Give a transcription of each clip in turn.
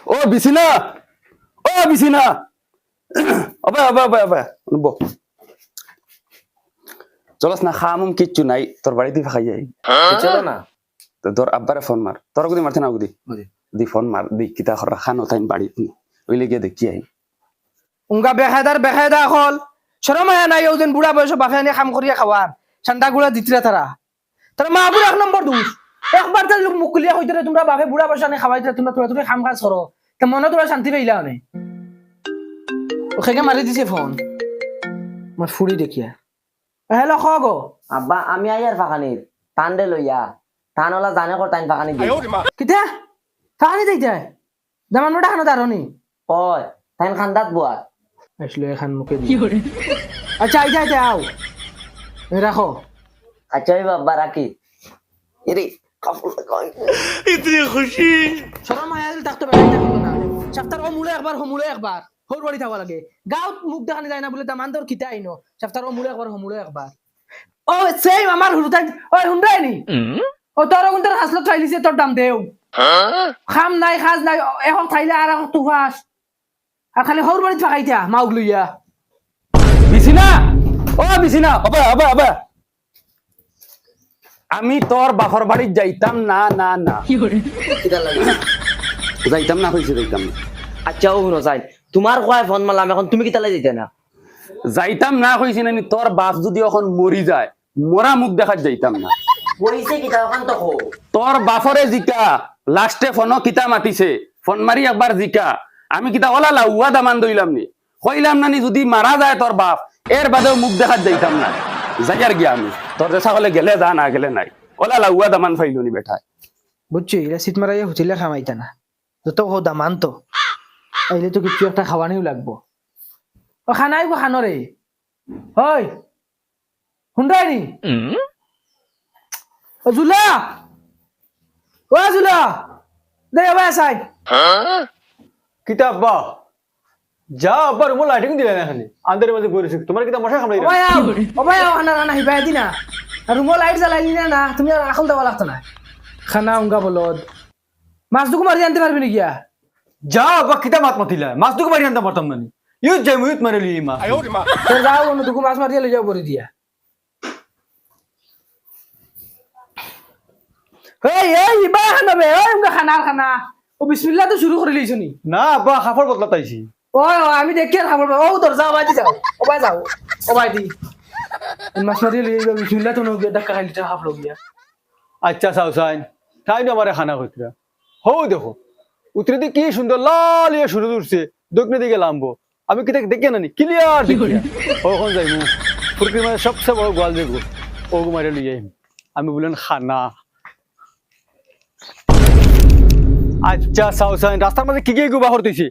ও বিছিনা ও বিছিনা অবে অবে অবে অবে ব চলস না খামুম কিচ্ছু নাই তোর বাড়িতে খাই যাই চলো না তোর আব্বারে ফোন মার তোর গুদি মারতে না গুদি দি ফোন মার দি কিতা খরা খানো তাই বাড়ি ওইলে গিয়ে দেখি আই উঙ্গা বেখায়দা হল শরম আয়া নাই ওজন বুড়া বয়স বাপে আনি কাম করিয়া খাওয়ার ঠান্ডা গুড়া দিতরা তারা মা বুড়া এক নম্বর দোষ একবার তার লোক মুকুলিয়া হইতে তোমরা বাপে বুড়া বয়স আনি খাওয়াইতে তোমরা তোরা তুমি কাম কাজ করো তা মনে তোরা শান্তি পাইলা অনেক ওখানে মারি দিছে ফোন আমার ফুড়ি দেখিয়া হ্যালো খ গো আব্বা আমি আইয়ার ফাঁকানির টান দে লইয়া টান ওলা জানে কর টাইম ফাঁকানি দি কিতা ফাঁকানি যাইতে জামান মোটা খানো দারনি ওই টাইম খান্দাত বুয়া আসলে এখান মুখে দি আচ্ছা আইতে আইতে আও রাখো আচ্ছা ওই বাবা রাখি এরে কাপড় লাগাই इतनी खुशी শরম আয়াল থাকতে বেড়াই থাকিব না সপ্তাহ ও মুলে একবার হমুলে একবার হোর বাড়ি থাকা লাগে গাঁৱত মুখ দেখানি যায় না বলে দামান তোর খিতা আইনো সপ্তাহ ও মুলে একবার হমুলে একবার ও সেম আমার হুরুতাই ওই হুন্ডাই নি ও তোর কোনটার হাসলত চাইলিছে তোর দাম দেও খাম নাই খাজ নাই এখন খাইলে আর এখন তুফাস আর খালি হোর বাড়ি থাকাইতা মাউক লইয়া বিছিনা ও বিছিনা অবে অবে অবে আমি তোর বাপর বাড়ি যাইতাম না না না কিটা লাগে যাইতাম না কইছে যাইতাম না আচ্ছা ও শুনো চাই তোমার কয় ফোন মারলাম এখন তুমি কিটা লাগে যেতে না যাইতাম না কইছি না তোর বাপ যদি এখন মরি যায় মরা মুখ দেখাত যাইতাম না বইছে কিটা ওখান তো কো তোর বাপরে জিকা লাস্টে ফোন কিতা মাতিছে ফোন মারি একবার জিকা আমি কিতা ওলা লাউয়া দামান দইলাম নি কইলাম না নি যদি মারা যায় তোর বাপ এর বাদেও মুখ দেখাত যাইতাম না যাইয়ার গিয়া আমি তোর দেশা হলে গেলে যা না গেলে নাই ওলা লাউয়া দামান ফাইলো নি বেটা বুঝছি এরা সিট মারাইয়া হুচিলে খামাইতা না যত হো দামান তো আইলে তো কিছু একটা খাওয়ানিও লাগবো ও খানাই গো খানরে ওই হুন্ডাই নি ও জুলা ও জুলা দে আবার সাই কিতাব বা যা আব্বা রুমে লাইটিং দিলে না এখানে আন্দারের মধ্যে বইরেছি তোমার কিতা মশা কামড়াই ও ভাই খানা রানা হিবাই দিনা আর রুমো লাইট জ্বালাইলি না না তুমি আর আখল দেওয়া লাগতো না খানা উঙ্গা বলদ মাছ দুকু মারি আনতে পারবি নাকি যা আব্বা কিতা মাত মাতিলা মাছ দুকে মারি আনতে পারতাম না ইউজ যাই মুইত মারি লি মা তোর যাও অন্য দুকু মাছ মারিয়া লই যাও পরে দিয়া এই এই ইবা খানা বে ওই উঙ্গা খানা ও বিসমিল্লাহ তো শুরু করে লইছ নি না আব্বা খাফড় বদলা তাইছি ওই আমি দেখি আর খাবার ও তোর যাও বাইদি যাও ও ভাই যাও ও বাইদি মাছ মারিয়া লই যাও বিসমিল্লাহ তো নগে ডাক্কা খাইলি তা হাফ লগিয়া আচ্ছা সাউসাইন তাই না আমারে খানা কইতরা হও দেখো উতরে দি কি সুন্দর লাল ইয়ে শুরু উঠছে দক্ষিণে দিকে লাম্বো আমি কিতা দেখে না নি ক্লিয়ার দেখি ওখান যাইমু ফুরকির মানে সবচেয়ে বড় গোয়াল দেখবো ও মারে লই যাইম আমি বলেন খানা আচ্ছা সাউসাইন রাস্তার মাঝে কি গিয়ে গুবা করতেছি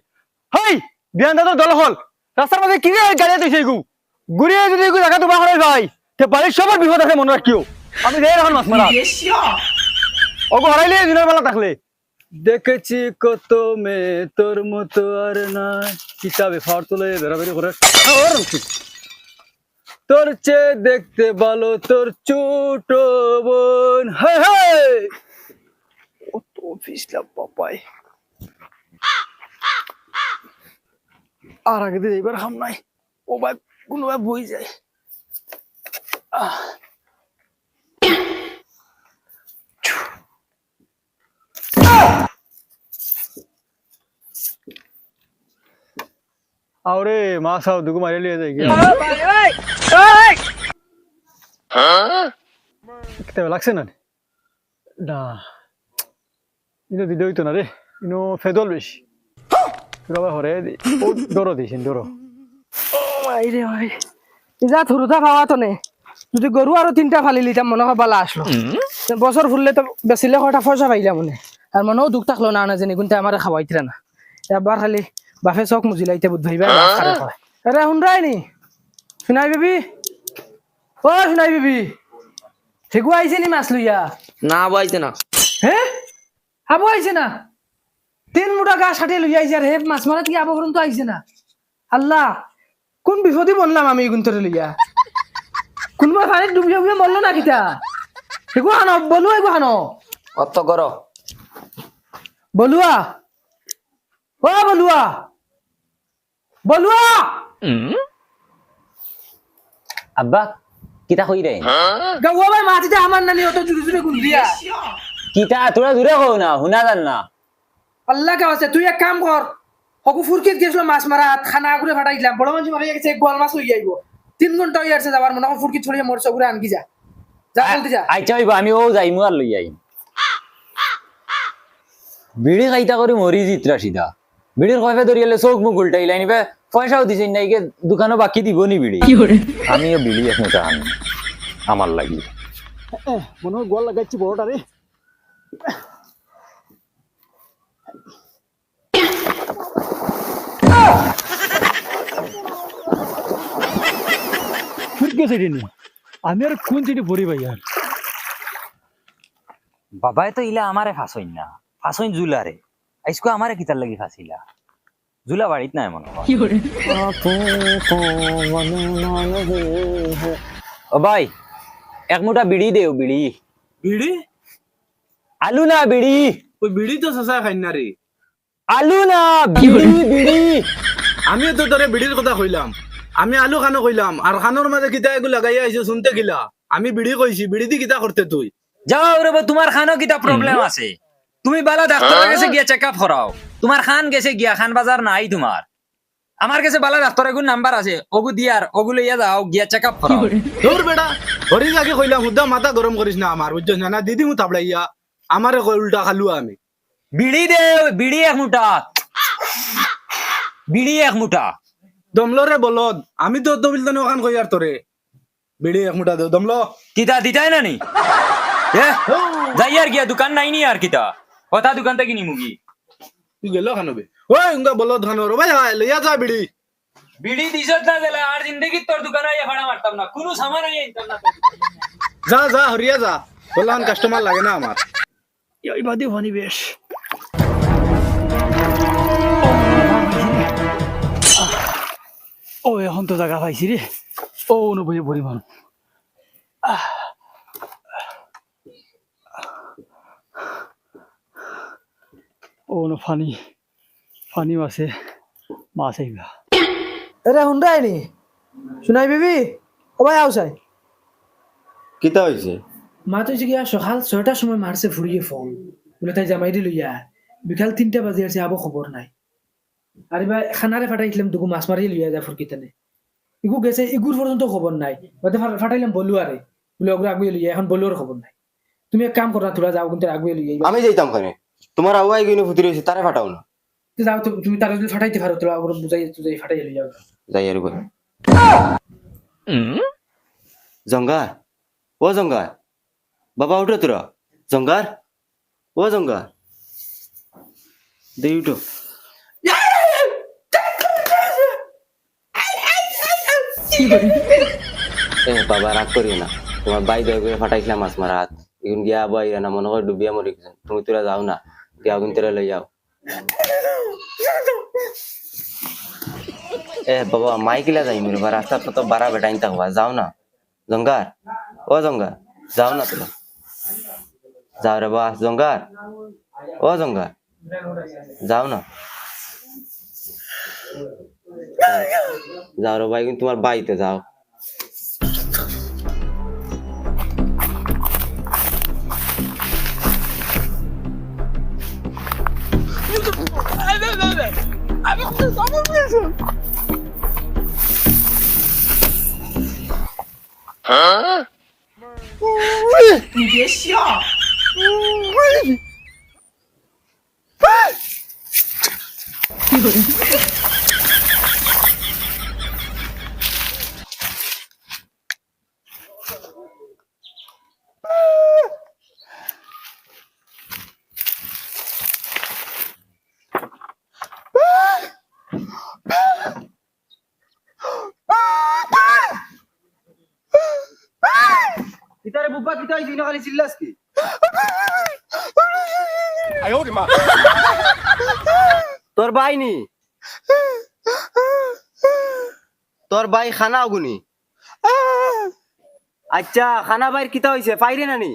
হেই বিয়ান দাদা দল হল রাস্তার মাঝে কি গিয়ে গাড়ি দিছে গু ঘুরিয়ে যদি গু জায়গা তো বাহরে ভাই তে বাড়ির সবার বিপদ আছে মনে রাখিও আমি যাই এখন মাছ মারা ওগো হারাইলে দিনের বেলা থাকলে দেখেছি কত মেয়ে তোর মতো আর না কিতাবে ফার তোলে বেরাবেরি করে তোর চেয়ে দেখতে ভালো তোর ছোট বোন হায় হায় ও তো ফিসলা পাপাই আর আগে দিয়ে এবার হাম নাই ও ভাই কোনো ভাই বই যায় আরে মাছ আও দুগু মারি লিয়ে যায় কি কিতা লাগছে না না ইনো দিতে হইতো না রে ইনো ফেদল বেশি তোরা হরে ও ডরো দিছেন ডরো মাই রে ভাই যা থুরুতা পাওয়া তো নে যদি গরু আরো তিনটা ফালি লিতাম মনে হয় বালা আসলো বছর ফুললে তো বেচিলে কটা পয়সা পাইলা মনে আর মনেও দুঃখ থাকলো না না জানি কিন্তু আমার খাওয়াইতিরা না এবার খালি বাফে চক মুজিলাইতে বুধ ভাইবা আরে শুনরাই নি শুনাই বেবি ও শুনাই বেবি সেগু আইছে নি মাছ লইয়া না বইছে না হে আবু আইছে না 3 মুঠা গা সাটে লইয়া আইছে আর হে মাছ মারাত কি আবু পর্যন্ত আইছে না আল্লাহ কোন বিপদে বললাম আমি গুন্তরে লইয়া কোনবা পানি ডুবিয়া ডুবিয়া মরলো না কিতা সেগু হানো বলুয়া এগু হানো অত করো বলুয়া ও বলুয়া বলুয়া আব্বা কিতা কই রে গাওয়া ভাই মাটিতে আমার নানি অত জুড়ে জুড়ে গুন দিয়া কিতা তোরা দূরে কও না শুনা জান না আল্লাহ কে আছে তুই এক কাম কর হকু ফুরকিত গেছিল মাছ মারা খানা করে ফাটাই দিলাম বড় মানুষ মারা গেছে গোয়াল মাছ লই আইব 3 ঘন্টা হই আসছে যাবার মনে হয় ফুরকি ছড়িয়ে মরছ করে আনকি যা যা বলতে যা আইছা হইব আমি ও যাইমু আর লই আইম বিড়ি খাইতা করে মরি জিতরা সিধা বিড়ির কয়ফে ধরিয়ালে চোখ মুখ উল্টাই লাইনিবে পয়সাও দিছেন নাই কে দোকানও বাকি দিব নি বিড়ি আমিও বিড়ি এক মোটা আনি আমার লাগি মনে হয় গোল লাগাইছি বড়টা রে ফুরকে সেটি নি আমি আর কোন চিঠি পড়ি ভাই আর বাবাই তো ইলা আমারে ফাঁসইন না ফাঁসইন জুলারে আইসকো আমারে কিতার লাগি ফাঁসিলা জুলা বাড়িত নাই মনে হয় ও ভাই এক মুঠা বিড়ি দেও বিড়ি বিড়ি আলু না বিড়ি ওই বিড়ি তো সসা খাই না রে আলু না বিড়ি বিড়ি আমিও তো তোরে বিড়ির কথা কইলাম আমি আলু খানো কইলাম আর খানোর মাঝে কিতা এগুলো লাগাই আইছো শুনতে গিলা আমি বিড়ি কইছি বিড়ি দি কিতা করতে তুই যাও রে তোমার খানো কিতা প্রবলেম আছে তুমি বালা ডাক্তারের কাছে গিয়া চেক আপ করাও তোমার খান গেছে গিয়া খান বাজার নাই তোমার আমার কাছে বালা ডাক্তারের গুণ নাম্বার আছে ওগু দিয়ার ওগু লইয়া যাও গিয়া চেক আপ করাও তোর বেটা হরি আগে কইলাম মুদ্দা মাথা গরম করিস না আমার বুঝছ না দিদি মু থাবড়াইয়া আমারে কই উল্টা খালু আমি বিড়ি দে বিড়ি এক মুঠা বিড়ি এক মুঠা দমলো রে বলদ আমি তো দবিল তো ওখান কই আর তোরে বিড়ি এক মুঠা দেও দমলো কিতা দিতাই না নি যাই আর গিয়া দোকান নাই নি আর কিতা কথা দোকান থেকে নিমুগি তুই গেল খানবে ওই উঙ্গা বলদ খানো রে ভাই লইয়া যা বিড়ি বিড়ি দিছত না দিলে আর জিন্দগি তোর দোকানে আইয়া ভাড়া মারতাম না কোনো সামান আইয়া আনতাম না যা যা হরিয়া যা বললাম কাস্টমার লাগে না আমার এই বাদে হনি বেশ ও এখন তো জায়গা পাইছি রে ও নবই পরিমাণ ও ন ফানি ফানি আছে মাছ আইবা এরে হুন্ডাই নি শুনাই বিবি ও ভাই আউসাই কিতা হইছে মা তো গিয়া সকাল 6টার সময় মারছে ফুরিয়ে ফোন বলে তাই জামাই দি লইয়া বিকাল 3টা বাজে আছে আবো খবর নাই আর এবার খানারে ফাটাইছিলাম দুগু মাছ মারিয়ে লইয়া যা ফুরকিতেনে ইগু গেছে ইগুর পর্যন্ত খবর নাই ওতে ফাটাইলাম বলু আরে বলে ওগুলো আগুয়ে লইয়া এখন বলুর খবর নাই তুমি এক কাম করো না তোরা যাও কিন্তু আগুয়ে লইয়া আমি যাইতাম কেন তোমার আওয়াই গইনে ফুটি রয়েছে তারে ফাটাও না যাও তুমি তারা যদি ফাটাইতে পারো তোরা ওগুলো বুঝাই তুই ফাটাই লইয়া যাই আর জঙ্গার ও জঙ্গার বাবা উঠো তোরা জঙ্গার ও জঙ্গার দেই উঠো এ বাবা রাগ করিও না তোমার বাই দয় করে ফাটাইছিলাম মাছ মারা হাত এখন গিয়া বাইরা না মনে করে ডুবিয়া মরে গেছে তুমি তোরা যাও না গিয়া আগুন তোরা লই যাও এ বাবা মাইকিলা যাই মেরে বা রাস্তা তো বাড়া বেটাইন থাকবা যাও না জঙ্গার ও জঙ্গার যাও না তোরা যাও রে বা জঙ্গার ও জঙ্গার যাও না যাও রে ভাই কিন্তু তোমার বাড়িতে যাও ইতারে বুব্বা কিতা হইছে না খালি চিল্লাস কি তোর ভাই নি তোর ভাই খানা আগুনি আচ্ছা খানা বাইর কিতা হইছে পাইরে না নি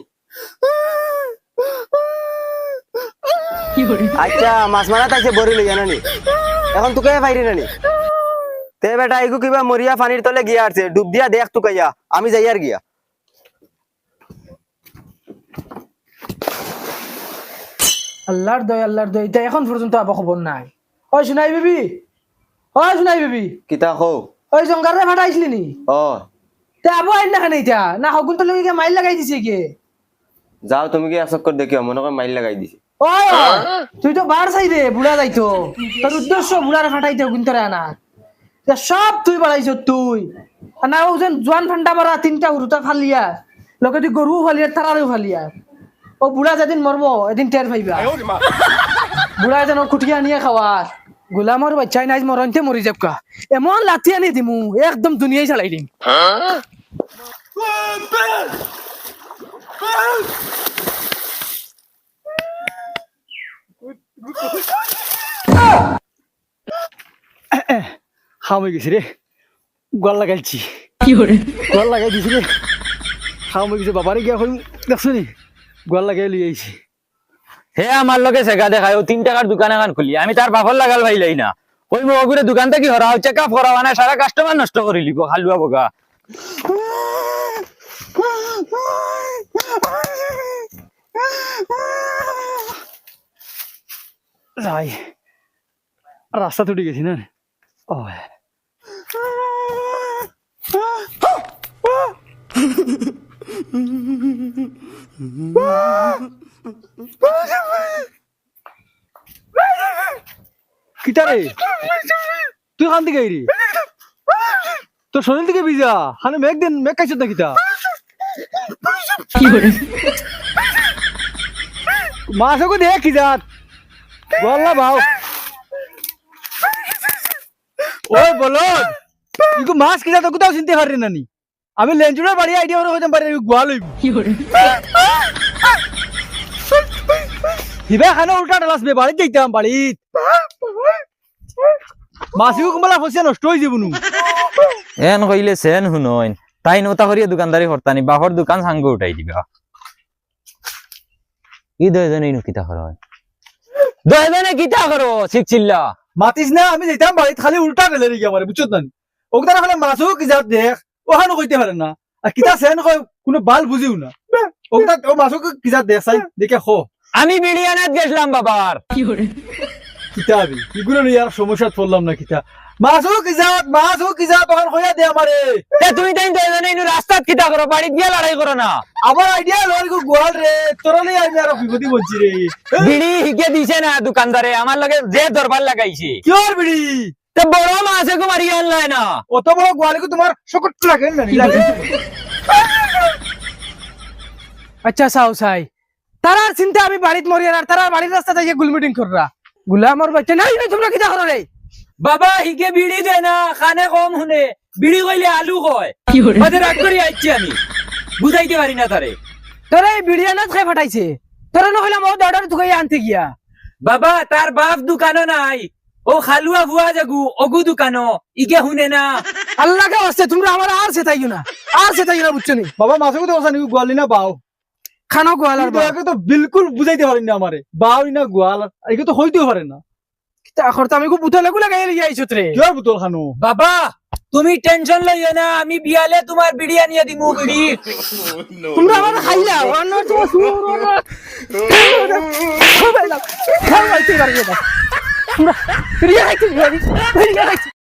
আচ্ছা মাছ মারা তাইছে বড়ি লইয়া নানি এখন তোকে বাইরে নানি তে বেটা এগু কিবা মরিয়া পানির তলে গিয়া আছে ডুব দিয়া দেখ তুকাইয়া আমি যাই আর গিয়া আল্লাহর দয় এটা এখন পর্যন্ত আবার খবর নাই। ওই শুনাই বিবি, ওই শুনাই বিবি, কিতা কও ওই জঙ্গারে ফাটাইছিলি নি? ও তে আবু আইন না কেন এটা না হগুন তো লগে মাইল লাগাই দিছে কে? যাও তুমি কি আসক করে দেখিও মনে করে মাইল লাগাই দিছে ওই তুই তো বার চাই রে বুড়া যাইতো তোর উদ্দেশ্য বুড়ারে ফাটাইতে হগুন তোরে আনা সব তুই বাড়াইছ তুই না ও যেন জোয়ান ফান্ডা মারা তিনটা উরুতা ফালিয়া লগে তুই গরু ফালিয়া তারারেও ফালিয়া ও বুড়া যেদিন মরবো এদিন টের পাইবা বুড়া যেন কুটিয়া নিয়ে খাওয়ার গোলামর বাচ্চাই নাই মরনতে মরি যাবকা এমন লাঠি আনি দিমু একদম দুনিয়ায় চালাই দিম খাম হয়ে গেছি রে গল লাগাইছি গল লাগাই দিছি রে খাম হয়ে গেছে বাবারে গিয়া কই দেখছো নি গল লাগাই লই আইছি হে আমার লগে সেগা দেখায় ও 3 টাকার দোকান এখন খুলি আমি তার বাফর লাগাল ভাইলাই না ওই মগুরে দোকান থেকে হরা হচ্ছে কাপ করা মানে সারা কাস্টমার নষ্ট করে লিব হালুয়া বগা যাই রাস্তা তুটি গেছি না ও কিতা রে তুই খান থেকে আইরি তোর শরীর থেকে ভিজা হানে মেঘ দিন মেঘ খাইছত না কিতা মাছকে দেখ কি যাত বললা ভাও ওই বলদ ইগো মাছ কি যাত কোথাও চিনতে পারি না নি আমি লেঞ্জুড়ার বাড়ি আইডিয়া করে হইতাম পারি গোয়া লইব হিবে খানো উল্টা ডালাস বে বাড়ি যাইতাম বাড়ি মাছিও কমলা ফসিয়া নষ্ট হয়ে যাবো নু এন কইলে সেন হুনইন তাই নতা করিয়া দোকানদারি হরতানি বাফর দোকান সাঙ্গ উঠাই দিবা ই দয়জনে ইনু কিতা করো দয়জনে কিতা করো শিখছিলা মাতিস না আমি যাইতাম বাড়ি খালি উল্টা ডালে রে গিয়া মারে বুঝছত না ওগদার খালি মাছও কি যাত দেখ ওখানে কইতে পারে না আর কিতা সেন কয় কোনো বাল বুঝিও না ওগদা ও মাছও কি যাত দেখ সাই দেখে খো আমি বিড়িয়ানাত গেছিলাম বাবার কিতাবি এগুলো নিয়ে আর সমস্যা পড়লাম না কিতা মাছও কি যাত ওখানে কইয়া দে আমারে তুমি তাই দয়জনে ইনু রাস্তাত কিতা করো বাড়িত গিয়া লড়াই করো না আমার আইডিয়া লরি গো গোয়াল রে তোরা নেই আমি আর বিপদি বলছি রে বিড়ি হিকে দিছে না দোকানদারে আমার লগে যে দরবার লাগাইছে কি আর বিড়ি তো বড় মাছে কো মারি আনলাই না অত বড় গোয়ালিকে তোমার সকট লাগে না লাগে আচ্ছা চাও চাই তারার চিন্তা আমি বাড়িত মরিয়ার আর তারার বাড়ির রাস্তা থেকে গুলমিটিং কররা গুলামর বাচ্চা নাই না তোমরা কিতা করো রে বাবা হিকে বিড়ি দে না খানে কম হুনে বিড়ি কইলে আলু কয় ওদের রাগ করি আইছি আমি বুঝাইতে পারি না তারে তোরা এই বিড়িয়ানাত খাই ফাটাইছে তোরা নহলাম ও অর্ডার তুকাই আনতে গিয়া বাবা তার বাপ দোকানও নাই ও খালুয়া বুয়া জাগু অগু দোকানো ইকে হুনে না আল্লাহকে আসছে তোমরা আমার আর সেটাইও না বুঝছো নি বাবা মাছকে তো ওসানি গোয়ালি না বাও খানো গোয়ালার বা তোকে তো বিলকুল বুঝাইতে পারি না আমারে বাও না গোয়াল একে তো হইতেও পারে না এখন তো আমি খুব বুতলে লাগাই লিয়ে আইছো রে কি আর বুতল খানো বাবা তুমি টেনশন লইও না আমি বিয়ালে তোমার বিড়ি আনিয়ে দিমু বিড়ি তোমরা আমার খাইলা অন্য তো খাইতে পারবে না তোমরা বিড়ি খাইতে